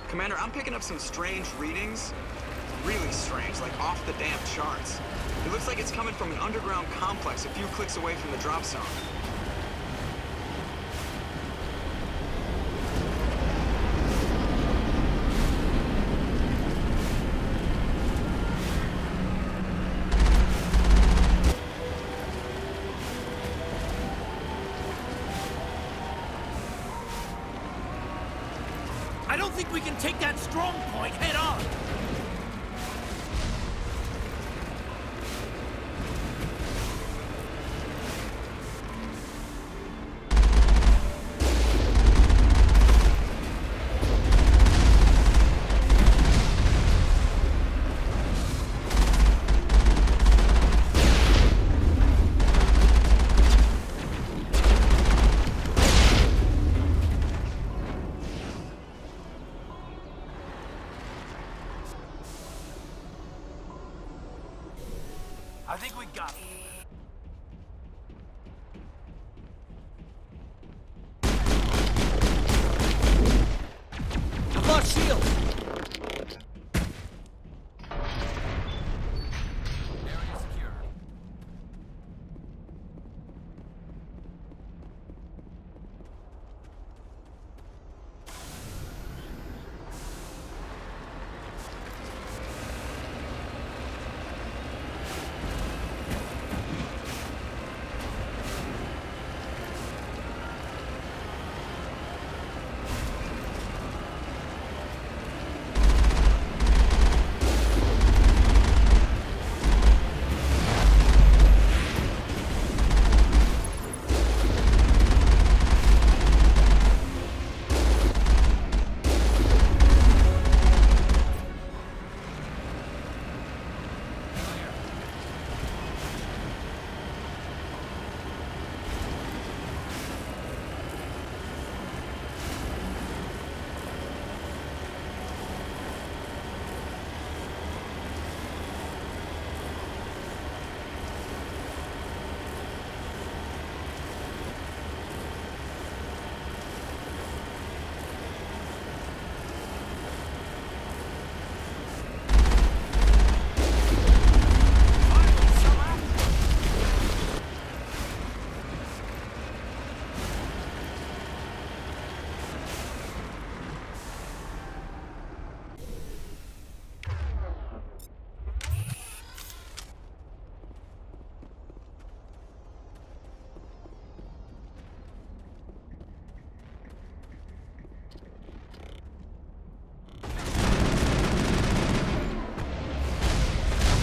Commander, I'm picking up some strange readings. Really strange, like off the damn charts. It looks like it's coming from an underground complex a few clicks away from the drop zone. I don't think we can take that strong point head on! I think we got it. I've lost shield! Area secure.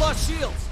Lost shields!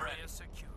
Area secured.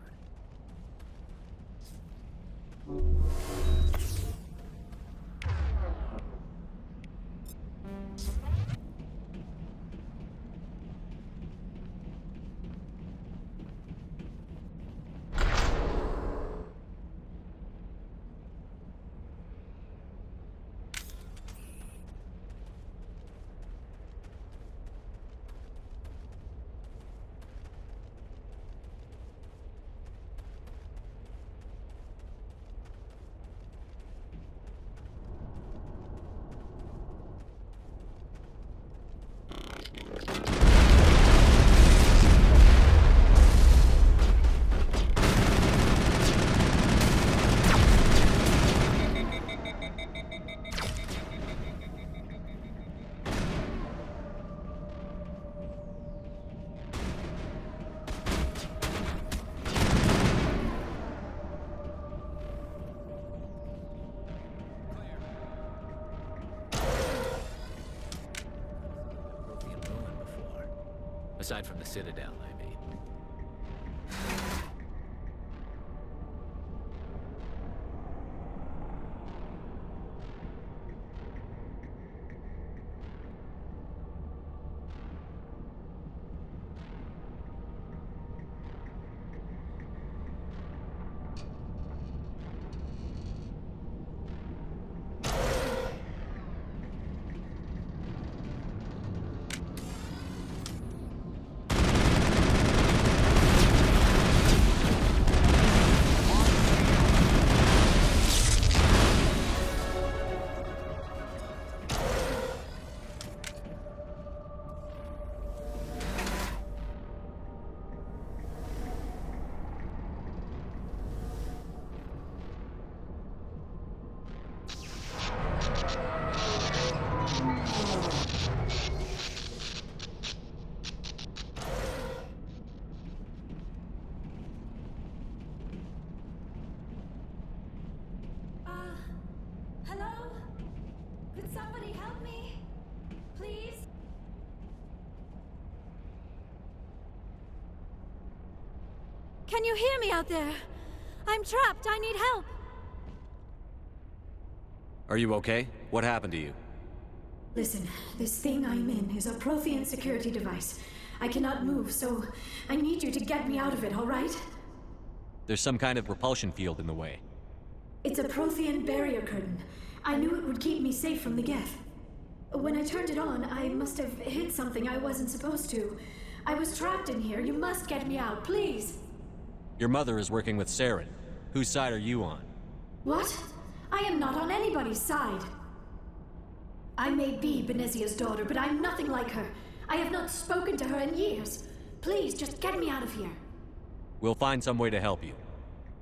Aside from the Citadel, I mean. Hello? Could somebody help me? Please? Can you hear me out there? I'm trapped. I need help. Are you okay? What happened to you? Listen, this thing I'm in is a Prothean security device. I cannot move, so I need you to get me out of it, all right? There's some kind of repulsion field in the way. It's a Prothean barrier curtain. I knew it would keep me safe from the Geth. When I turned it on, I must have hit something I wasn't supposed to. I was trapped in here. You must get me out, please. Your mother is working with Saren. Whose side are you on? What? I am not on anybody's side. I may be Benezia's daughter, but I'm nothing like her. I have not spoken to her in years. Please, just get me out of here. We'll find some way to help you.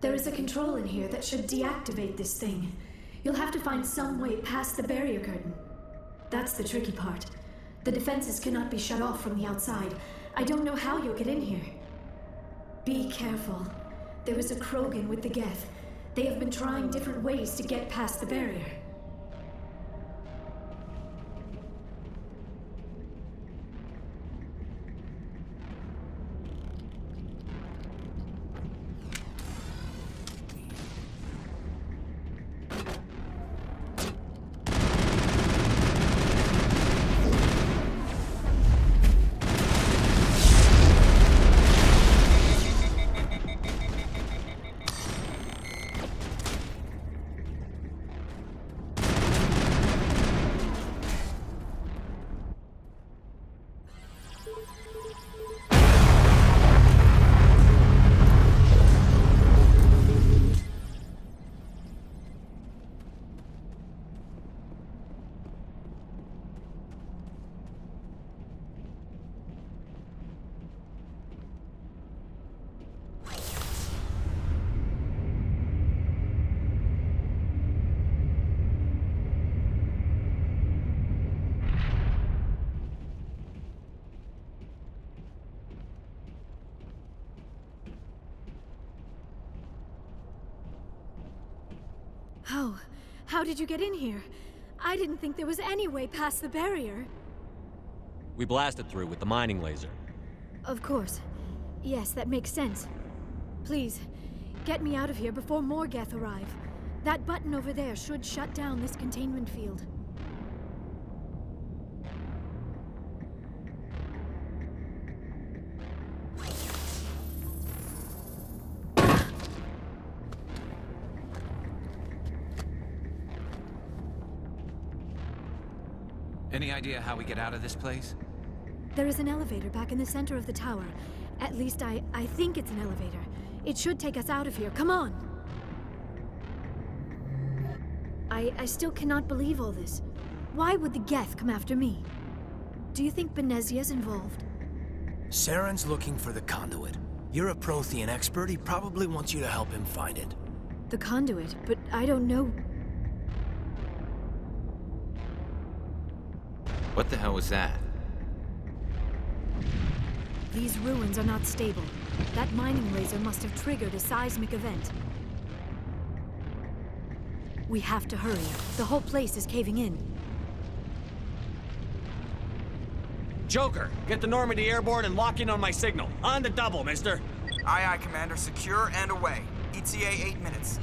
There is a control in here that should deactivate this thing. You'll have to find some way past the barrier curtain. That's the tricky part. The defenses cannot be shut off from the outside. I don't know how you'll get in here. Be careful. There is a Krogan with the Geth. They have been trying different ways to get past the barrier. How did you get in here? I didn't think there was any way past the barrier. We blasted through with the mining laser. Of course. Yes, that makes sense. Please, get me out of here before more Geth arrive. That button over there should shut down this containment field. Any idea how we get out of this place? There is an elevator back in the center of the tower. At least I think it's an elevator. It should take us out of here. Come on! I still cannot believe all this. Why would the Geth come after me? Do you think Benezia's involved? Saren's looking for the conduit. You're a Prothean expert. He probably wants you to help him find it. The conduit, but I don't know. What the hell was that? These ruins are not stable. That mining laser must have triggered a seismic event. We have to hurry. The whole place is caving in. Joker, get the Normandy airborne and lock in on my signal. On the double, mister. Aye, aye, Commander. Secure and away. ETA 8 minutes.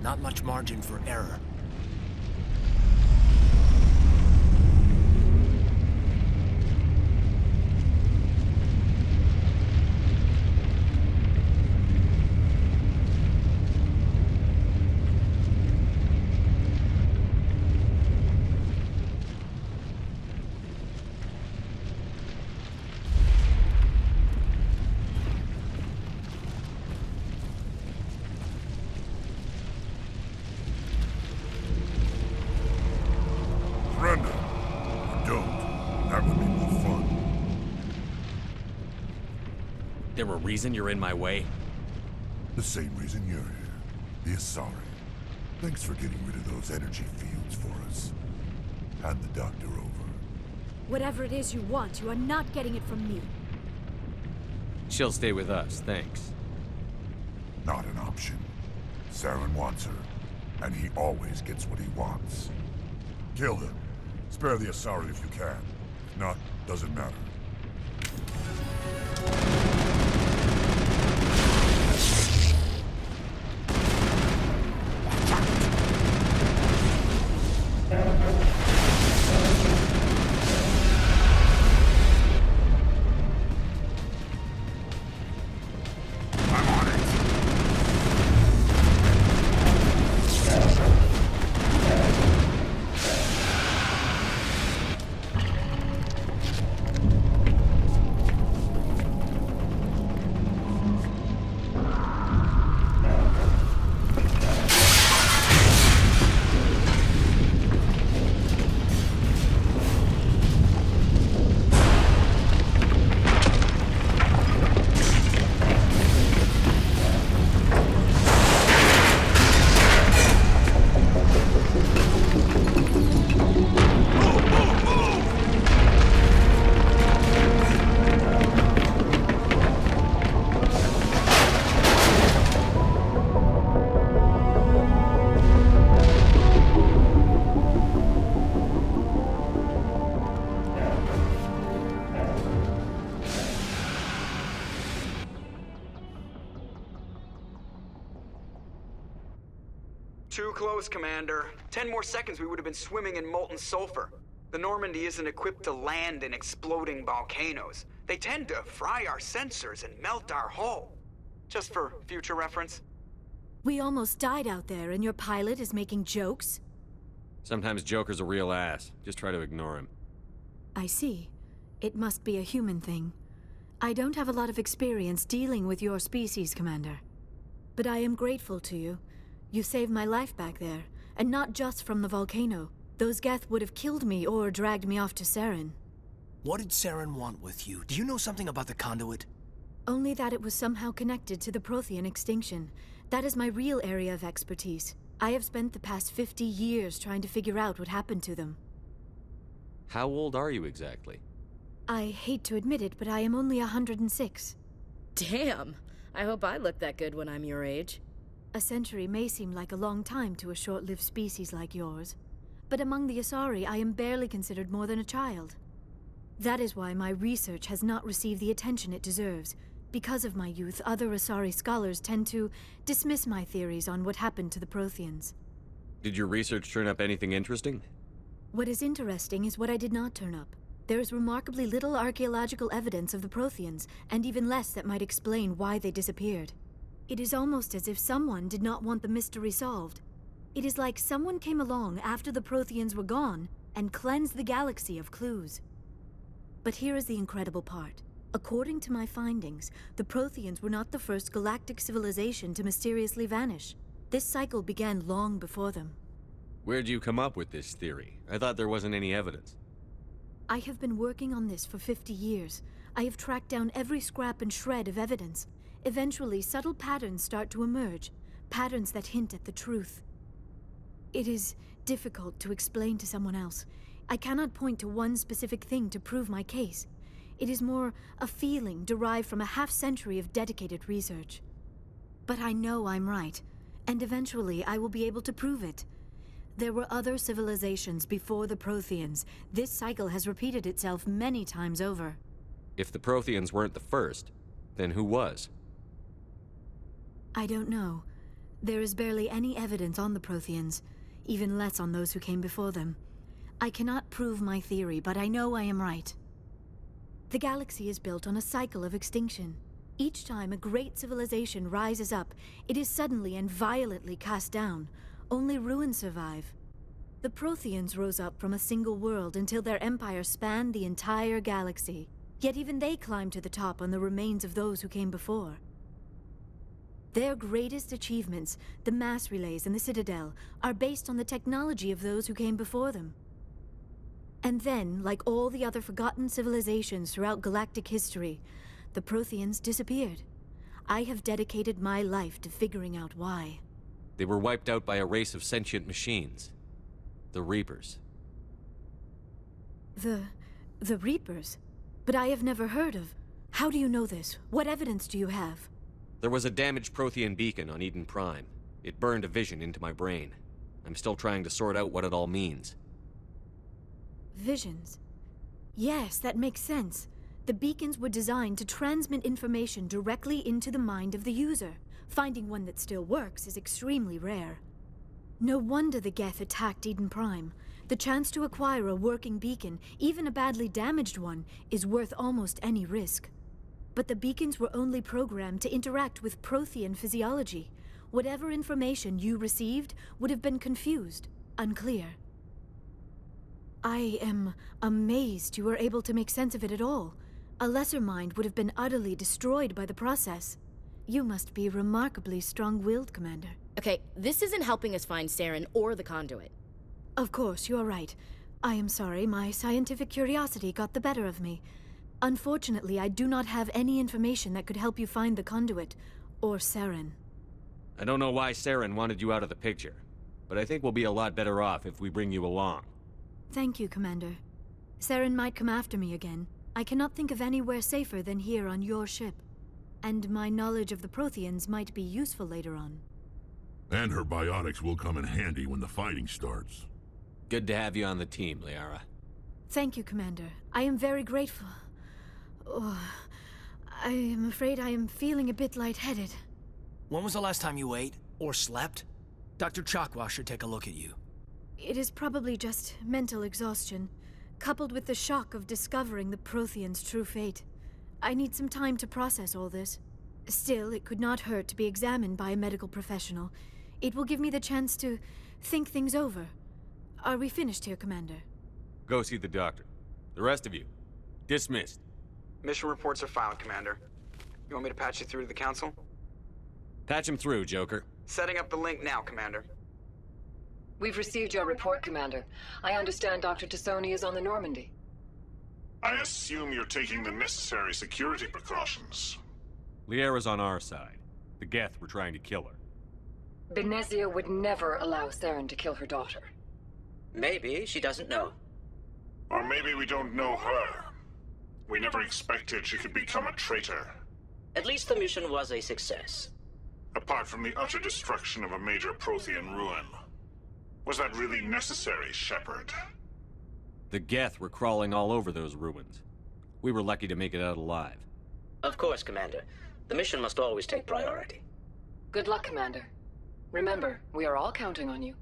Not much margin for error. There a reason you're in my way? The same reason you're here. The Asari. Thanks for getting rid of those energy fields for us. Hand the doctor over. Whatever it is you want, you are not getting it from me. She'll stay with us, thanks. Not an option. Saren wants her, and he always gets what he wants. Kill him. Spare the Asari if you can. If not, doesn't matter. Too close, Commander. 10 more seconds we would have been swimming in molten sulfur. The Normandy isn't equipped to land in exploding volcanoes. They tend to fry our sensors and melt our hull. Just for future reference. We almost died out there, and your pilot is making jokes? Sometimes Joker's a real ass. Just try to ignore him. I see. It must be a human thing. I don't have a lot of experience dealing with your species, Commander. But I am grateful to you. You saved my life back there, and not just from the volcano. Those Geth would have killed me or dragged me off to Saren. What did Saren want with you? Do you know something about the conduit? Only that it was somehow connected to the Prothean extinction. That is my real area of expertise. I have spent the past 50 years trying to figure out what happened to them. How old are you exactly? I hate to admit it, but I am only 106. Damn! I hope I look that good when I'm your age. A century may seem like a long time to a short-lived species like yours, but among the Asari, I am barely considered more than a child. That is why my research has not received the attention it deserves. Because of my youth, other Asari scholars tend to dismiss my theories on what happened to the Protheans. Did your research turn up anything interesting? What is interesting is what I did not turn up. There is remarkably little archaeological evidence of the Protheans, and even less that might explain why they disappeared. It is almost as if someone did not want the mystery solved. It is like someone came along after the Protheans were gone and cleansed the galaxy of clues. But here is the incredible part. According to my findings, the Protheans were not the first galactic civilization to mysteriously vanish. This cycle began long before them. Where'd you come up with this theory? I thought there wasn't any evidence. I have been working on this for 50 years. I have tracked down every scrap and shred of evidence. Eventually, subtle patterns start to emerge, patterns that hint at the truth. It is difficult to explain to someone else. I cannot point to one specific thing to prove my case. It is more a feeling derived from a half-century of dedicated research. But I know I'm right, and eventually I will be able to prove it. There were other civilizations before the Protheans. This cycle has repeated itself many times over. If the Protheans weren't the first, then who was? I don't know. There is barely any evidence on the Protheans, even less on those who came before them. I cannot prove my theory, but I know I am right. The galaxy is built on a cycle of extinction. Each time a great civilization rises up, it is suddenly and violently cast down. Only ruins survive. The Protheans rose up from a single world until their empire spanned the entire galaxy. Yet even they climbed to the top on the remains of those who came before. Their greatest achievements, the mass relays and the Citadel, are based on the technology of those who came before them. And then, like all the other forgotten civilizations throughout galactic history, the Protheans disappeared. I have dedicated my life to figuring out why. They were wiped out by a race of sentient machines. The Reapers. The Reapers? But I have never heard of... How do you know this? What evidence do you have? There was a damaged Prothean beacon on Eden Prime. It burned a vision into my brain. I'm still trying to sort out what it all means. Visions? Yes, that makes sense. The beacons were designed to transmit information directly into the mind of the user. Finding one that still works is extremely rare. No wonder the Geth attacked Eden Prime. The chance to acquire a working beacon, even a badly damaged one, is worth almost any risk. But the beacons were only programmed to interact with Prothean physiology. Whatever information you received would have been confused, unclear. I am amazed you were able to make sense of it at all. A lesser mind would have been utterly destroyed by the process. You must be remarkably strong-willed, Commander. Okay, this isn't helping us find Saren or the conduit. Of course, you are right. I am sorry, my scientific curiosity got the better of me. Unfortunately, I do not have any information that could help you find the conduit, or Saren. I don't know why Saren wanted you out of the picture, but I think we'll be a lot better off if we bring you along. Thank you, Commander. Saren might come after me again. I cannot think of anywhere safer than here on your ship. And my knowledge of the Protheans might be useful later on. And her biotics will come in handy when the fighting starts. Good to have you on the team, Liara. Thank you, Commander. I am very grateful. Oh, I am afraid I am feeling a bit lightheaded. When was the last time you ate? Or slept? Dr. Chakwa should take a look at you. It is probably just mental exhaustion, coupled with the shock of discovering the Protheans' true fate. I need some time to process all this. Still, it could not hurt to be examined by a medical professional. It will give me the chance to think things over. Are we finished here, Commander? Go see the doctor. The rest of you, dismissed. Mission reports are filed, Commander. You want me to patch you through to the Council? Patch him through, Joker. Setting up the link now, Commander. We've received your report, Commander. I understand Dr. T'Soni is on the Normandy. I assume you're taking the necessary security precautions. Liara's on our side. The Geth were trying to kill her. Benezia would never allow Saren to kill her daughter. Maybe she doesn't know. Or maybe we don't know her. We never expected she could become a traitor. At least the mission was a success. Apart from the utter destruction of a major Prothean ruin. Was that really necessary, Shepard? The Geth were crawling all over those ruins. We were lucky to make it out alive. Of course, Commander. The mission must always take priority. Good luck, Commander. Remember, we are all counting on you.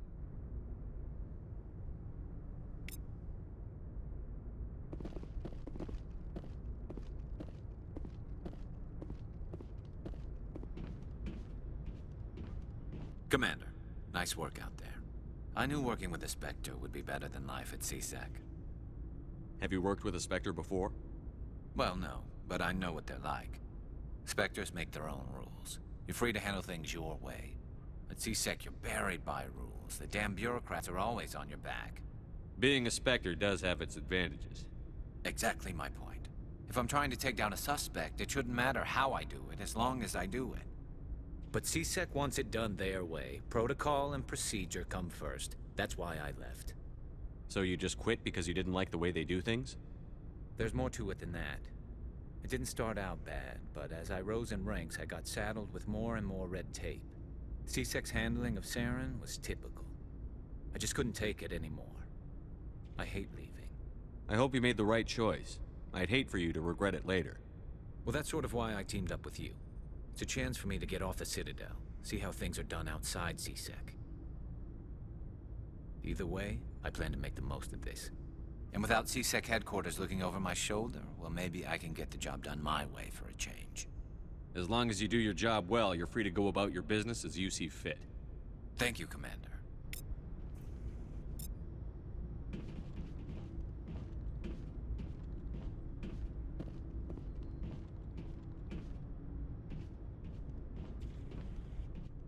Commander, nice work out there. I knew working with the Spectre would be better than life at CSEC. Have you worked with a Spectre before? Well, no, but I know what they're like. Spectres make their own rules. You're free to handle things your way. At CSEC, you're buried by rules. The damn bureaucrats are always on your back. Being a Spectre does have its advantages. Exactly my point. If I'm trying to take down a suspect, it shouldn't matter how I do it, as long as I do it. But CSEC wants it done their way. Protocol and procedure come first. That's why I left. So you just quit because you didn't like the way they do things? There's more to it than that. It didn't start out bad, but as I rose in ranks, I got saddled with more and more red tape. CSEC's handling of Saren was typical. I just couldn't take it anymore. I hate leaving. I hope you made the right choice. I'd hate for you to regret it later. Well, that's sort of why I teamed up with you. It's a chance for me to get off the Citadel, see how things are done outside CSEC. Either way, I plan to make the most of this. And without CSEC headquarters looking over my shoulder, well, maybe I can get the job done my way for a change. As long as you do your job well, you're free to go about your business as you see fit. Thank you, Commander.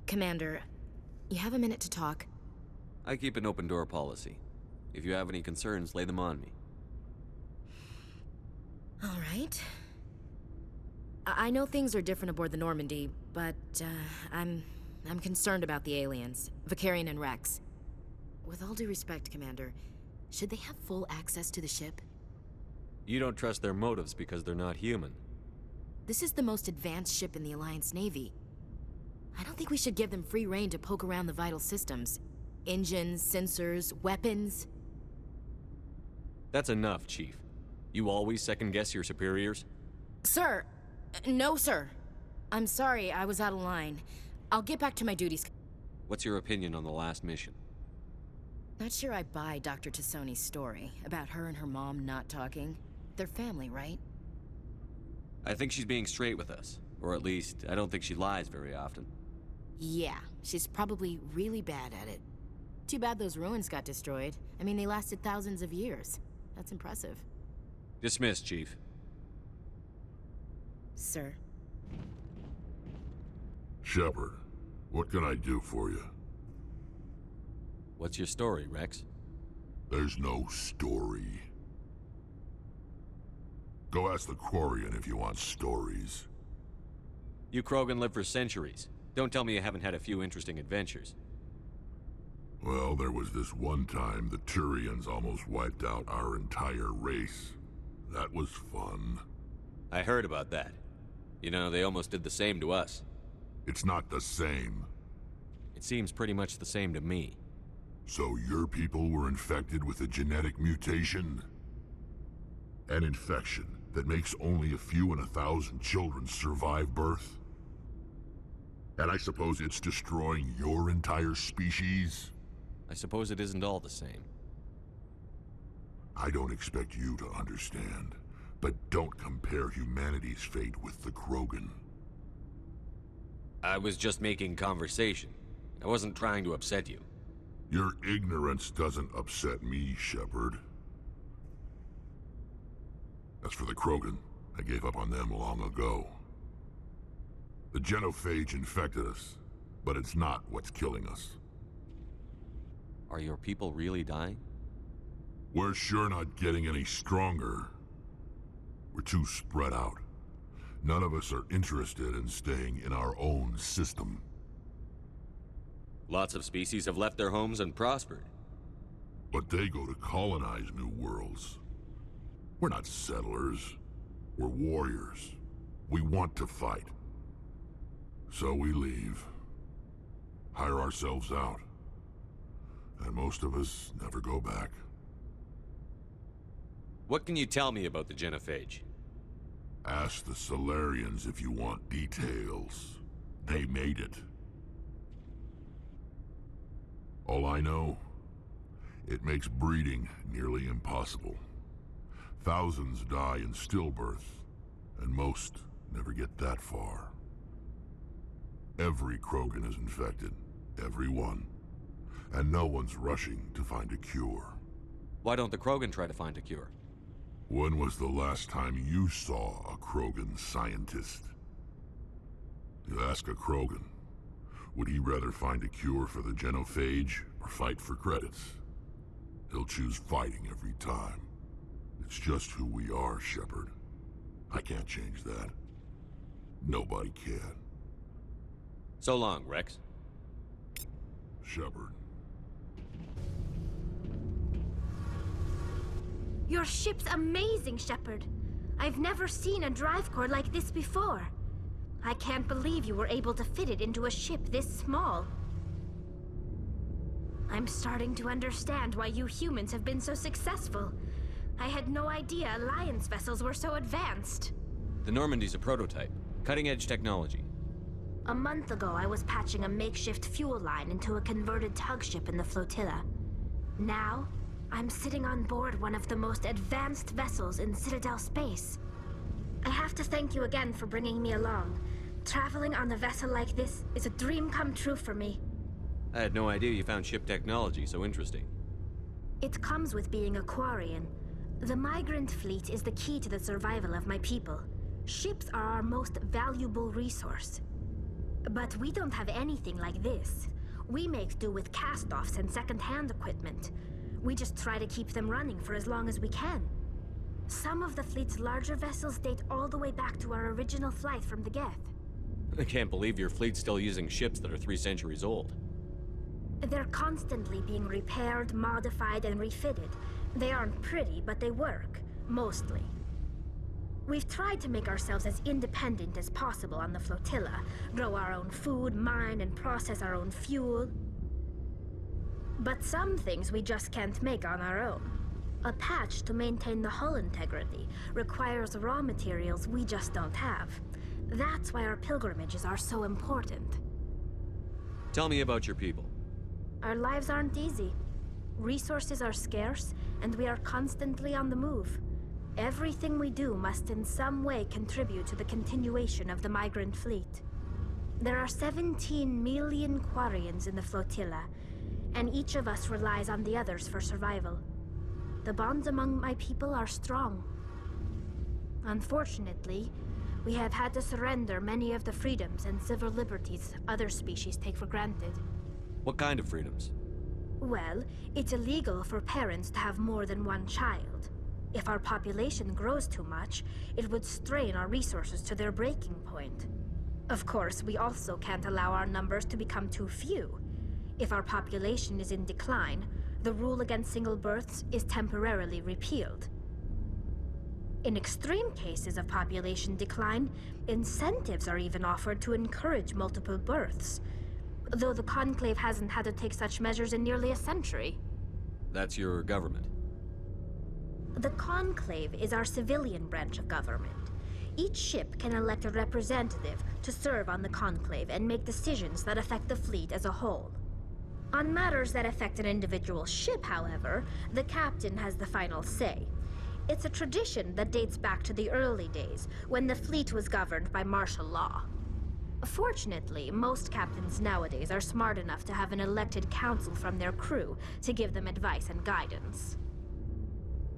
Commander, you have a minute to talk? I keep an open door policy. If you have any concerns, lay them on me. All right. I know things are different aboard the Normandy, but I'm concerned about the aliens, Vicarian and Rex. With all due respect, Commander, should they have full access to the ship? You don't trust their motives because they're not human. This is the most advanced ship in the Alliance Navy. I don't think we should give them free rein to poke around the vital systems. Engines, sensors, weapons. That's enough, Chief. You always second-guess your superiors? Sir! No, sir. I'm sorry, I was out of line. I'll get back to my duties. What's your opinion on the last mission? Not sure I buy Dr. T'Soni's story about her and her mom not talking. They're family, right? I think she's being straight with us. Or at least, I don't think she lies very often. Yeah, she's probably really bad at it. Too bad those ruins got destroyed. I mean, they lasted thousands of years. That's impressive. Dismissed, Chief. Sir. Shepard, what can I do for you? What's your story, Rex? There's no story. Go ask the Quarian if you want stories. You Krogan live for centuries. Don't tell me you haven't had a few interesting adventures. Well, there was this one time the Turians almost wiped out our entire race. That was fun. I heard about that. You know, they almost did the same to us. It's not the same. It seems pretty much the same to me. So your people were infected with a genetic mutation? An infection that makes only a few in 1,000 children survive birth? And I suppose it's destroying your entire species? I suppose it isn't all the same. I don't expect you to understand, but don't compare humanity's fate with the Krogan. I was just making conversation. I wasn't trying to upset you. Your ignorance doesn't upset me, Shepard. As for the Krogan, I gave up on them long ago. The genophage infected us, but it's not what's killing us. Are your people really dying? We're sure not getting any stronger. We're too spread out. None of us are interested in staying in our own system. Lots of species have left their homes and prospered. But they go to colonize new worlds. We're not settlers. We're warriors. We want to fight. So we leave. Hire ourselves out. And most of us never go back. What can you tell me about the genophage? Ask the Solarians if you want details. They made it. All I know, it makes breeding nearly impossible. Thousands die in stillbirth, and most never get that far. Every Krogan is infected. Every one. And no one's rushing to find a cure. Why don't the Krogan try to find a cure? When was the last time you saw a Krogan scientist? You ask a Krogan, would he rather find a cure for the genophage or fight for credits? He'll choose fighting every time. It's just who we are, Shepard. I can't change that. Nobody can. So long, Rex. Shepard. Your ship's amazing, Shepard. I've never seen a drive core like this before. I can't believe you were able to fit it into a ship this small. I'm starting to understand why you humans have been so successful. I had no idea Alliance vessels were so advanced. The Normandy's a prototype. Cutting-edge technology. A month ago, I was patching a makeshift fuel line into a converted tug ship in the flotilla. Now, I'm sitting on board one of the most advanced vessels in Citadel space. I have to thank you again for bringing me along. Traveling on a vessel like this is a dream come true for me. I had no idea you found ship technology so interesting. It comes with being a Quarian. The migrant fleet is the key to the survival of my people. Ships are our most valuable resource. But we don't have anything like this. We make do with cast-offs and second-hand equipment. We just try to keep them running for as long as we can. Some of the fleet's larger vessels date all the way back to our original flight from the Geth. I can't believe your fleet's still using ships that are 3 centuries old. They're constantly being repaired, modified, and refitted. They aren't pretty, but they work. Mostly. We've tried to make ourselves as independent as possible on the flotilla. Grow our own food, mine, and process our own fuel. But some things we just can't make on our own. A patch to maintain the hull integrity requires raw materials we just don't have. That's why our pilgrimages are so important. Tell me about your people. Our lives aren't easy. Resources are scarce, and we are constantly on the move. Everything we do must in some way contribute to the continuation of the migrant fleet. There are 17 million Quarians in the flotilla, and each of us relies on the others for survival. The bonds among my people are strong. Unfortunately, we have had to surrender many of the freedoms and civil liberties other species take for granted. What kind of freedoms? Well, it's illegal for parents to have more than one child. If our population grows too much, it would strain our resources to their breaking point. Of course, we also can't allow our numbers to become too few. If our population is in decline, the rule against single births is temporarily repealed. In extreme cases of population decline, incentives are even offered to encourage multiple births, though the Conclave hasn't had to take such measures in nearly a century. That's your government. The Conclave is our civilian branch of government. Each ship can elect a representative to serve on the Conclave and make decisions that affect the fleet as a whole. On matters that affect an individual ship, however, the captain has the final say. It's a tradition that dates back to the early days, when the fleet was governed by martial law. Fortunately, most captains nowadays are smart enough to have an elected council from their crew to give them advice and guidance.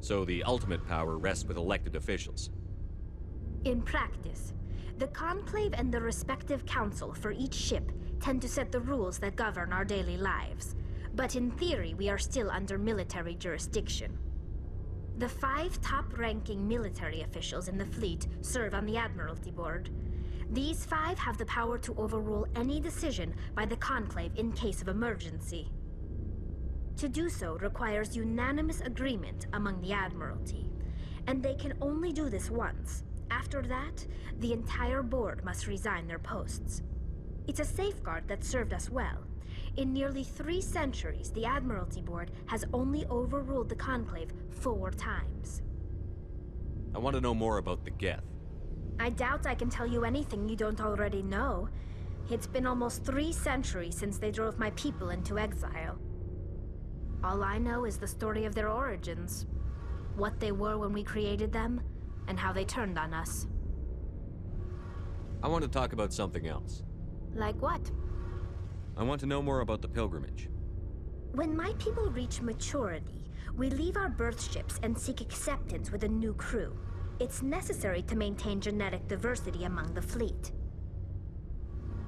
So the ultimate power rests with elected officials. In practice, the Conclave and the respective council for each ship tend to set the rules that govern our daily lives. But in theory, we are still under military jurisdiction. The 5 top-ranking military officials in the fleet serve on the Admiralty Board. These 5 have the power to overrule any decision by the Conclave in case of emergency. To do so requires unanimous agreement among the Admiralty, and they can only do this once. After that, the entire board must resign their posts. It's a safeguard that served us well. In nearly 3 centuries, the Admiralty Board has only overruled the Conclave 4 times. I want to know more about the Geth. I doubt I can tell you anything you don't already know. It's been almost 3 centuries since they drove my people into exile. All I know is the story of their origins. What they were when we created them, and how they turned on us. I want to talk about something else. Like what? I want to know more about the pilgrimage. When my people reach maturity, we leave our birth ships and seek acceptance with a new crew. It's necessary to maintain genetic diversity among the fleet.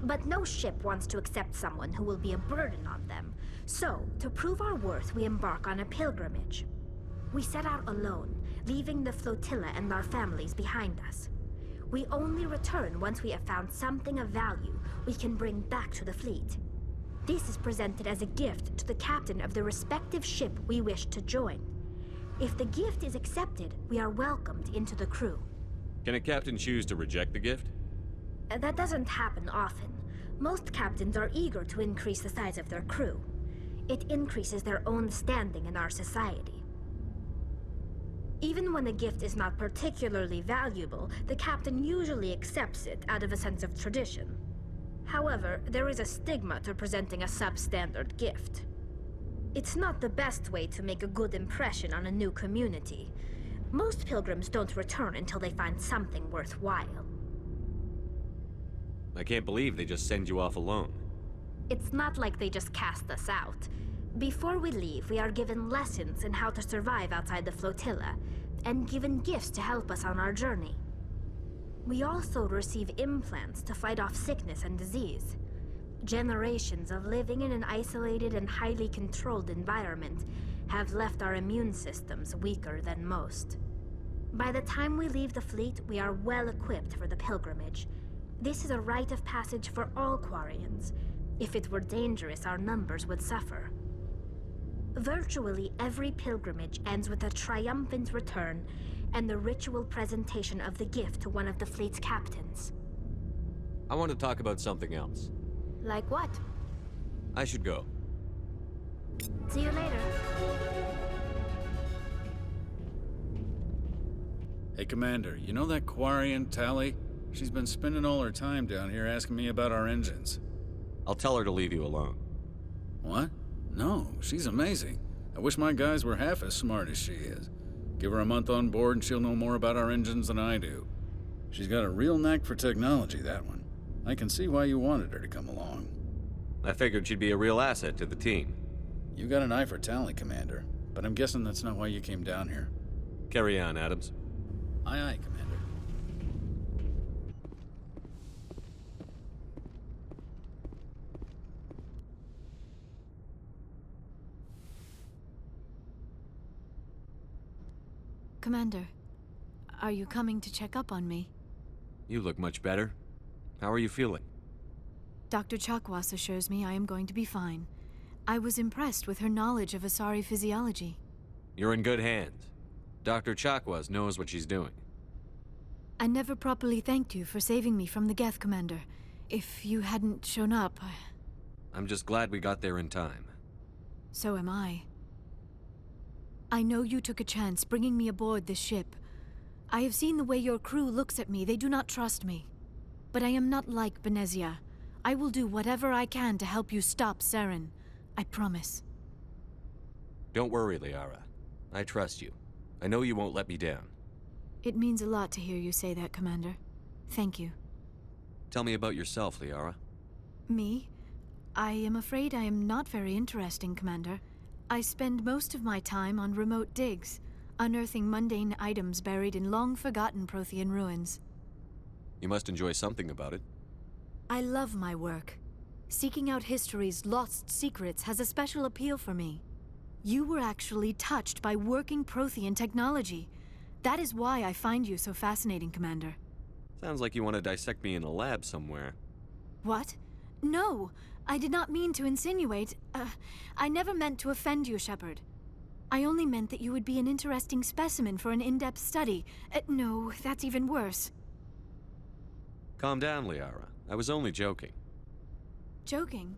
But no ship wants to accept someone who will be a burden on them. So, to prove our worth, we embark on a pilgrimage. We set out alone, leaving the flotilla and our families behind us. We only return once we have found something of value we can bring back to the fleet. This is presented as a gift to the captain of the respective ship we wish to join. If the gift is accepted, we are welcomed into the crew. Can a captain choose to reject the gift? That doesn't happen often. Most captains are eager to increase the size of their crew. It increases their own standing in our society. Even when a gift is not particularly valuable, the captain usually accepts it out of a sense of tradition. However, there is a stigma to presenting a substandard gift. It's not the best way to make a good impression on a new community. Most pilgrims don't return until they find something worthwhile. I can't believe they just send you off alone. It's not like they just cast us out. Before we leave, we are given lessons in how to survive outside the flotilla, and given gifts to help us on our journey. We also receive implants to fight off sickness and disease. Generations of living in an isolated and highly controlled environment have left our immune systems weaker than most. By the time we leave the fleet, we are well equipped for the pilgrimage. This is a rite of passage for all Quarians. If it were dangerous, our numbers would suffer. Virtually every pilgrimage ends with a triumphant return and the ritual presentation of the gift to one of the fleet's captains. I want to talk about something else. Like what? I should go. See you later. Hey, Commander, you know that Quarian, Tally? She's been spending all her time down here asking me about our engines. I'll tell her to leave you alone. What? No, she's amazing. I wish my guys were half as smart as she is. Give her a month on board and she'll know more about our engines than I do. She's got a real knack for technology, that one. I can see why you wanted her to come along. I figured she'd be a real asset to the team. You got an eye for Tally, Commander, but I'm guessing that's not why you came down here. Carry on, Adams. Aye, aye, Commander. Commander, are you coming to check up on me? You look much better. How are you feeling? Dr. Chakwas assures me I am going to be fine. I was impressed with her knowledge of Asari physiology. You're in good hands. Dr. Chakwas knows what she's doing. I never properly thanked you for saving me from the Geth, Commander. If you hadn't shown up, I'm just glad we got there in time. So am I. I know you took a chance bringing me aboard this ship. I have seen the way your crew looks at me. They do not trust me. But I am not like Benezia. I will do whatever I can to help you stop Saren. I promise. Don't worry, Liara. I trust you. I know you won't let me down. It means a lot to hear you say that, Commander. Thank you. Tell me about yourself, Liara. Me? I am afraid I am not very interesting, Commander. I spend most of my time on remote digs, unearthing mundane items buried in long-forgotten Prothean ruins. You must enjoy something about it. I love my work. Seeking out history's lost secrets has a special appeal for me. You were actually touched by working Prothean technology. That is why I find you so fascinating, Commander. Sounds like you want to dissect me in a lab somewhere. What? No! I did not mean to insinuate. I never meant to offend you, Shepard. I only meant that you would be an interesting specimen for an in-depth study. No, that's even worse. Calm down, Liara. I was only joking. Joking?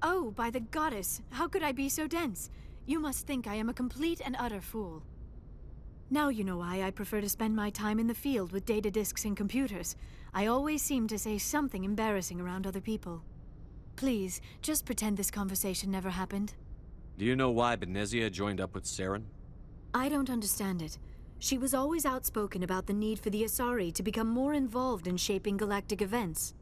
Oh, by the goddess, how could I be so dense? You must think I am a complete and utter fool. Now you know why I prefer to spend my time in the field with data disks and computers. I always seem to say something embarrassing around other people. Please, just pretend this conversation never happened. Do you know why Benezia joined up with Saren? I don't understand it. She was always outspoken about the need for the Asari to become more involved in shaping galactic events.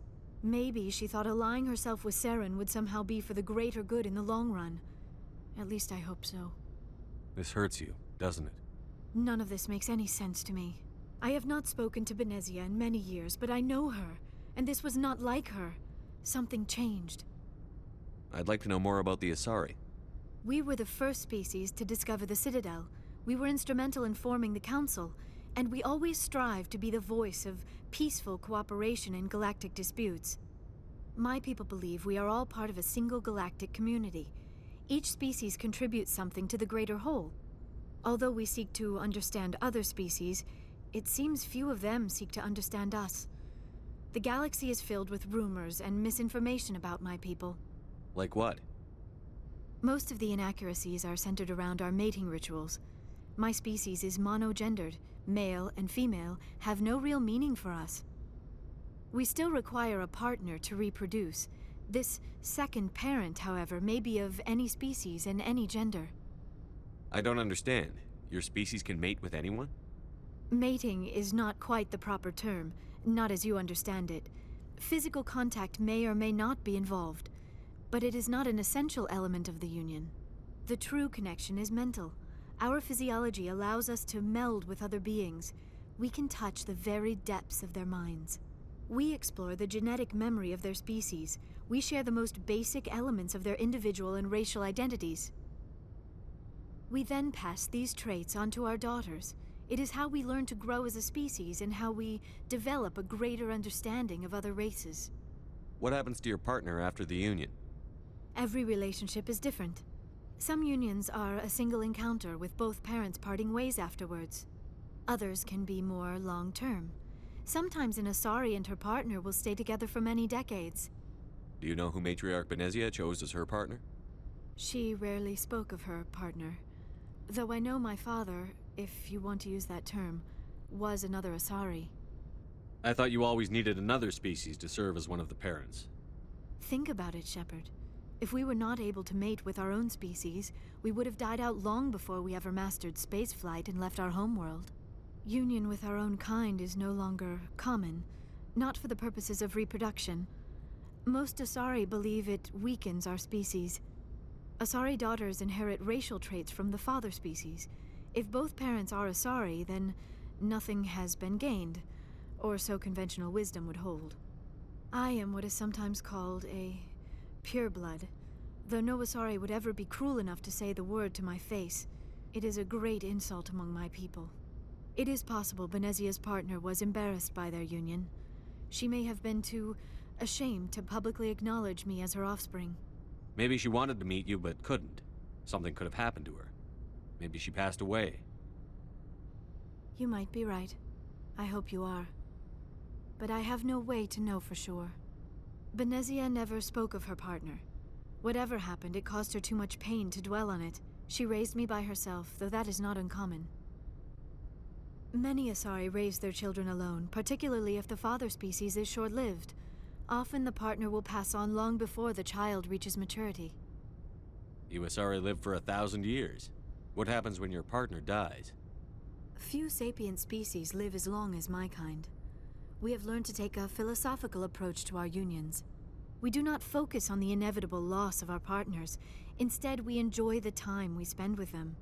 Maybe she thought allying herself with Saren would somehow be for the greater good in the long run. At least I hope so. This hurts you, doesn't it? None of this makes any sense to me. I have not spoken to Benezia in many years, but I know her, and this was not like her. Something changed. I'd like to know more about the Asari. We were the first species to discover the Citadel. We were instrumental in forming the Council, and we always strive to be the voice of peaceful cooperation in galactic disputes. My people believe we are all part of a single galactic community. Each species contributes something to the greater whole. Although we seek to understand other species, it seems few of them seek to understand us. The galaxy is filled with rumors and misinformation about my people. Like what? Most of the inaccuracies are centered around our mating rituals. My species is monogendered. Male and female have no real meaning for us. We still require a partner to reproduce. This second parent, however, may be of any species and any gender. I don't understand. Your species can mate with anyone? Mating is not quite the proper term, not as you understand it. Physical contact may or may not be involved, but it is not an essential element of the union. The true connection is mental. Our physiology allows us to meld with other beings. We can touch the very depths of their minds. We explore the genetic memory of their species. We share the most basic elements of their individual and racial identities. We then pass these traits on to our daughters. It is how we learn to grow as a species and how we develop a greater understanding of other races. What happens to your partner after the union? Every relationship is different. Some unions are a single encounter with both parents parting ways afterwards. Others can be more long-term. Sometimes an Asari and her partner will stay together for many decades. Do you know who Matriarch Benezia chose as her partner? She rarely spoke of her partner. Though I know my father, if you want to use that term, was another Asari. I thought you always needed another species to serve as one of the parents. Think about it, Shepard. If we were not able to mate with our own species, we would have died out long before we ever mastered spaceflight and left our homeworld. Union with our own kind is no longer common, not for the purposes of reproduction. Most Asari believe it weakens our species. Asari daughters inherit racial traits from the father species. If both parents are Asari, then nothing has been gained, or so conventional wisdom would hold. I am what is sometimes called a pureblood, though no Asari would ever be cruel enough to say the word to my face. It is a great insult among my people. It is possible Benezia's partner was embarrassed by their union. She may have been too ashamed to publicly acknowledge me as her offspring. Maybe she wanted to meet you but couldn't. Something could have happened to her. Maybe she passed away. You might be right. I hope you are. But I have no way to know for sure. Benezia never spoke of her partner. Whatever happened, it caused her too much pain to dwell on it. She raised me by herself, though that is not uncommon. Many Asari raise their children alone, particularly if the father species is short-lived. Often the partner will pass on long before the child reaches maturity. You Asari live for 1,000 years. What happens when your partner dies? Few sapient species live as long as my kind. We have learned to take a philosophical approach to our unions. We do not focus on the inevitable loss of our partners. Instead, we enjoy the time we spend with them.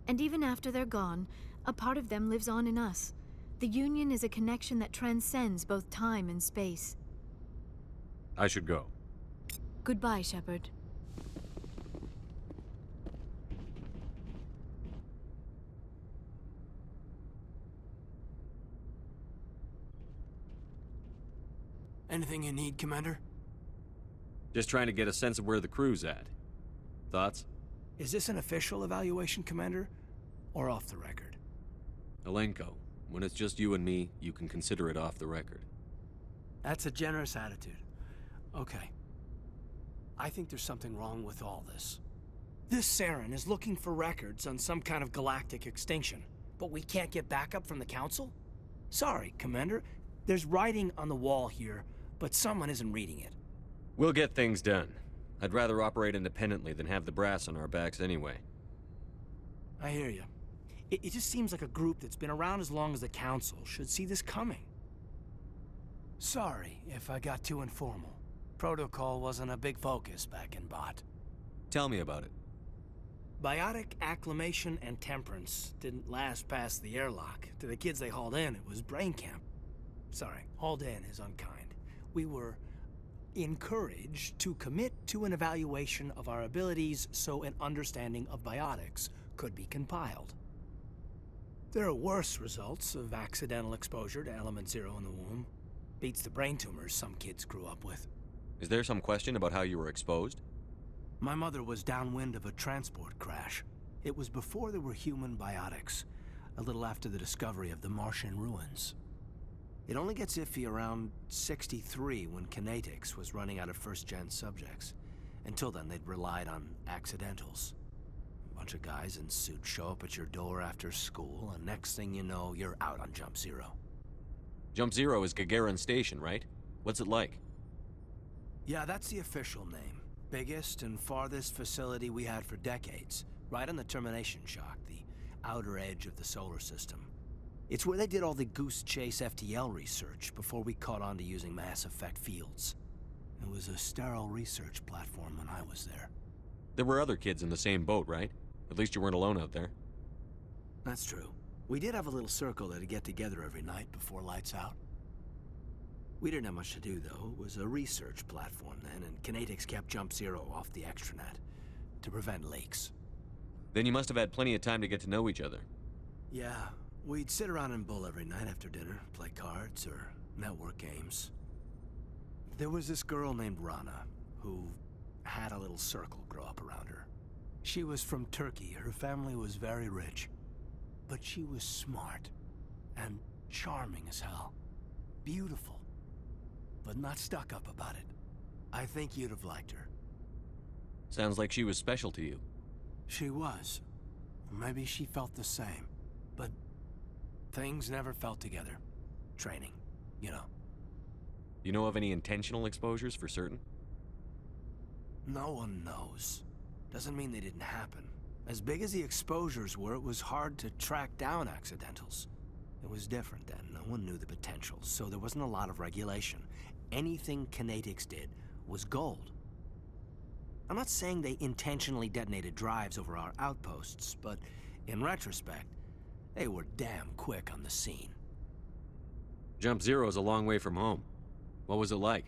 And even after they're gone, a part of them lives on in us. The union is a connection that transcends both time and space. I should go. Goodbye, Shepard. Anything you need, Commander? Just trying to get a sense of where the crew's at. Thoughts? Is this an official evaluation, Commander? Or off the record? Alenko, when it's just you and me, you can consider it off the record. That's a generous attitude. Okay. I think there's something wrong with all this. This Saren is looking for records on some kind of galactic extinction. But we can't get backup from the Council? Sorry, Commander. There's writing on the wall here, but someone isn't reading it. We'll get things done. I'd rather operate independently than have the brass on our backs anyway. I hear you. It just seems like a group that's been around as long as the Council should see this coming. Sorry if I got too informal. Protocol wasn't a big focus back in Bot. Tell me about it. Biotic acclimation and temperance didn't last past the airlock. To the kids they hauled in, it was brain camp. Sorry, hauled in is unkind. We were encouraged to commit to an evaluation of our abilities so an understanding of biotics could be compiled. There are worse results of accidental exposure to Element Zero in the womb. Beats the brain tumors some kids grew up with. Is there some question about how you were exposed? My mother was downwind of a transport crash. It was before there were human biotics, a little after the discovery of the Martian ruins. It only gets iffy around 63 when Kinetics was running out of first-gen subjects. Until then, they'd relied on accidentals. A bunch of guys in suits show up at your door after school, and next thing you know, you're out on Jump Zero. Jump Zero is Gagarin Station, right? What's it like? Yeah, that's the official name. Biggest and farthest facility we had for decades. Right on the termination shock, the outer edge of the solar system. It's where they did all the Goose Chase FTL research before we caught on to using mass effect fields. It was a sterile research platform when I was there. There were other kids in the same boat, right? At least you weren't alone out there. That's true. We did have a little circle that'd get together every night before lights out. We didn't have much to do, though. It was a research platform then, and Kinetics kept Jump Zero off the extranet to prevent leaks. Then you must have had plenty of time to get to know each other. Yeah, we'd sit around and bull every night after dinner, play cards or network games. There was this girl named Rana, who had a little circle grow up around her. She was from Turkey. Her family was very rich. But she was smart and charming as hell. Beautiful, but not stuck up about it. I think you'd have liked her. Sounds like she was special to you. She was. Maybe she felt the same. But things never felt together. Training, you know. You know of any intentional exposures for certain? No one knows. Doesn't mean they didn't happen. As big as the exposures were, it was hard to track down accidentals. It was different then. No one knew the potential, so there wasn't a lot of regulation. Anything Kinetics did was gold. I'm not saying they intentionally detonated drives over our outposts, but in retrospect, they were damn quick on the scene. Jump Zero's a long way from home. What was it like?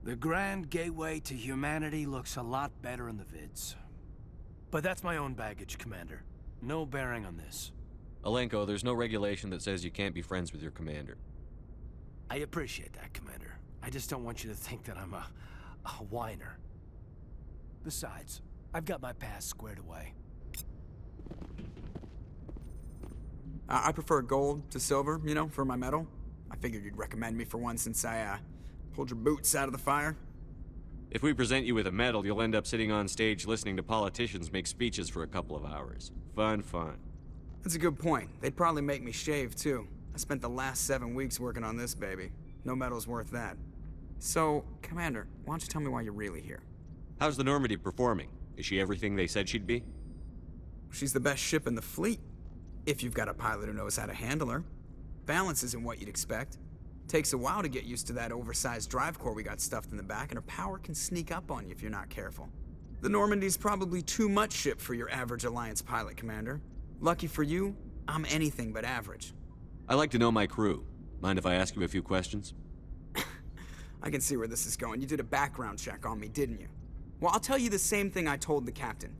The grand gateway to humanity looks a lot better in the vids. But that's my own baggage, Commander. No bearing on this. Alenko, there's no regulation that says you can't be friends with your commander. I appreciate that, Commander. I just don't want you to think that I'm a whiner. Besides, I've got my past squared away. I prefer gold to silver, you know, for my medal. I figured you'd recommend me for one since I, pulled your boots out of the fire. If we present you with a medal, you'll end up sitting on stage listening to politicians make speeches for a couple of hours. Fun. That's a good point. They'd probably make me shave, too. I spent the last 7 weeks working on this baby. No medal's worth that. So, Commander, why don't you tell me why you're really here? How's the Normandy performing? Is she everything they said she'd be? She's the best ship in the fleet, if you've got a pilot who knows how to handle her. Balance isn't what you'd expect. Takes a while to get used to that oversized drive core we got stuffed in the back, and her power can sneak up on you if you're not careful. The Normandy's probably too much ship for your average Alliance pilot, Commander. Lucky for you, I'm anything but average. I like to know my crew. Mind if I ask you a few questions? I can see where this is going. You did a background check on me, didn't you? Well, I'll tell you the same thing I told the captain.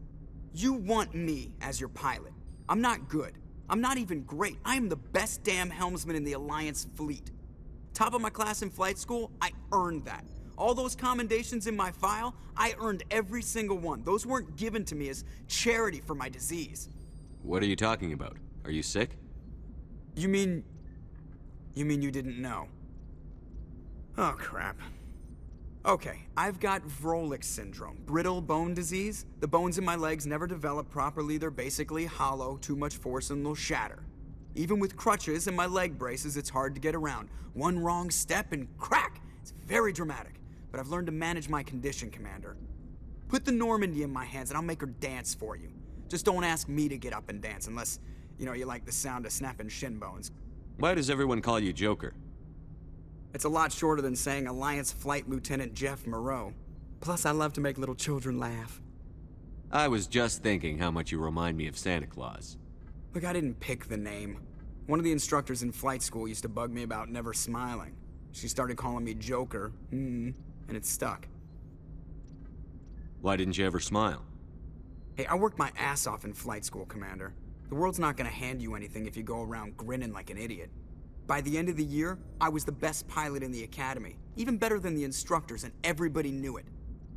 You want me as your pilot. I'm not good. I'm not even great. I am the best damn helmsman in the Alliance fleet. Top of my class in flight school, I earned that. All those commendations in my file, I earned every single one. Those weren't given to me as charity for my disease. What are you talking about? Are you sick? You mean you didn't know? Oh, crap. Okay, I've got Vrolik syndrome, brittle bone disease. The bones in my legs never develop properly. They're basically hollow, too much force and they'll shatter. Even with crutches and my leg braces, it's hard to get around. One wrong step and crack! It's very dramatic, but I've learned to manage my condition, Commander. Put the Normandy in my hands and I'll make her dance for you. Just don't ask me to get up and dance unless, you like the sound of snapping shin bones. Why does everyone call you Joker? It's a lot shorter than saying Alliance Flight Lieutenant Jeff Moreau. Plus, I love to make little children laugh. I was just thinking how much you remind me of Santa Claus. Look, I didn't pick the name. One of the instructors in flight school used to bug me about never smiling. She started calling me Joker, and it stuck. Why didn't you ever smile? Hey, I worked my ass off in flight school, Commander. The world's not gonna hand you anything if you go around grinning like an idiot. By the end of the year, I was the best pilot in the academy, even better than the instructors, and everybody knew it.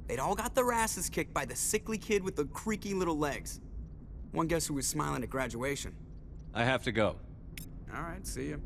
They'd all got their asses kicked by the sickly kid with the creaky little legs. One guess who was smiling at graduation? I have to go. All right, see you.